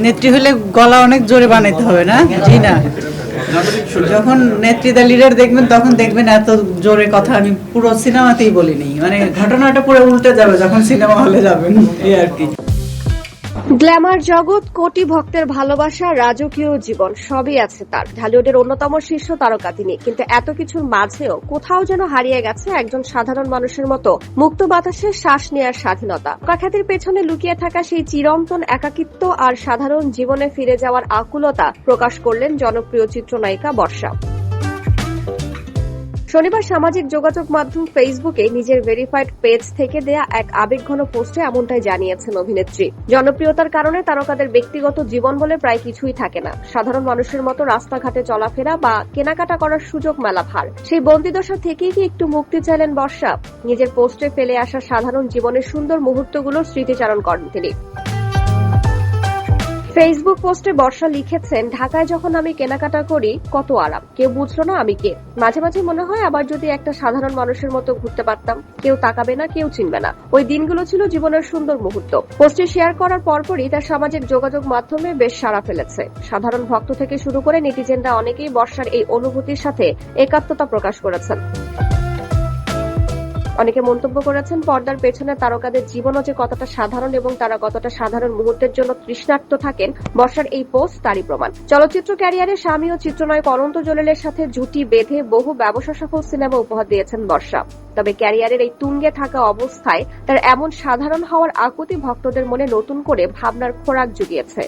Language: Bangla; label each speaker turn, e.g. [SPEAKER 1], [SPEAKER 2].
[SPEAKER 1] নেত্রী হলে গলা অনেক জোরে বানাইতে হবে না? জি না, যখন নেত্রীদা লিডার দেখবেন তখন দেখবেন এত জোরে কথা আমি পুরো সিনেমাতেই বলিনি, মানে ঘটনাটা পুরো উল্টে যাবে যখন সিনেমা হলে যাবেন, এই আর কি।
[SPEAKER 2] গ্ল্যামার জগৎ, কোটি ভক্তের ভালোবাসা, রাজকীয় জীবন সবই আছে তার। ঢালিউডের অন্যতম শীর্ষ তারকা তিনি, কিন্তু এত কিছুর মাঝেও কোথাও যেন হারিয়ে গেছে একজন সাধারণ মানুষের মতো মুক্ত বাতাসে শ্বাস নেওয়ার স্বাধীনতা। খ্যাতির পেছনে লুকিয়ে থাকা সেই চিরন্তন একাকিত্ব আর সাধারণ জীবনে ফিরে যাওয়ার আকুলতা প্রকাশ করলেন জনপ্রিয় চিত্রনায়িকা বর্ষা। শনিবার সামাজিক যোগাযোগ মাধ্যম ফেসবুকে নিজের ভেরিফাইড পেজ থেকে দেয়া এক আবেগঘন পোস্টে এমনটাই জানিয়েছেন অভিনেত্রী। জনপ্রিয়তার কারণে তারকাদের ব্যক্তিগত জীবন বলে প্রায় কিছুই থাকে না। সাধারণ মানুষের মতো রাস্তাঘাটে চলাফেরা বা কেনাকাটা করার সুযোগ মেলা ভার। সেই বন্দিদশা থেকেই কি একটু মুক্তি চাইলেন বর্ষা? নিজের পোস্টে ফেলে আসা সাধারণ জীবনের সুন্দর মুহূর্তগুলোর স্মৃতিচারণ করেন তিনি। ফেসবুক পোস্টে বর্ষা লিখেছেন, ঢাকায় যখন আমি কেনাকাটা করি কত আরাম, কেউ বুঝলো না আমি কে। মাঝে মাঝে মনে হয় আবার যদি একটা সাধারণ মানুষের মতো ঘুরতে পারতাম, কেউ তাকাবে না, কেউ চিনবে না। ওই দিনগুলো ছিল জীবনের সুন্দর মুহূর্ত। পোস্টটি শেয়ার করার পরপরই তার সামাজিক যোগাযোগ মাধ্যমে বেশ সাড়া ফেলেছে। সাধারণ ভক্ত থেকে শুরু করে নেটিজেনরা অনেকেই বর্ষার এই অনুভূতির সাথে একাত্মতা প্রকাশ করেছেন। অনেকে মন্তব্য করেছেন, পর্দার পেছনে তারকাদের জীবনও যে কতটা সাধারণ এবং তারা কতটা সাধারণ মুহূর্তের জন্য তৃষ্ণার্ত থাকেন, বর্ষার এই পোস্ট তারই প্রমাণ। চলচ্চিত্র ক্যারিয়ারে স্বামী ও চিত্রনায়ক অনন্ত জলিলের সাথে জুটি বেঁধে বহু ব্যবসা সফল সিনেমা উপহার দিয়েছেন বর্ষা। তবে ক্যারিয়ারের এই তুঙ্গে থাকা অবস্থায় তার এমন সাধারণ হওয়ার আকুতি ভক্তদের মনে নতুন করে ভাবনার খোরাক জুগিয়েছে।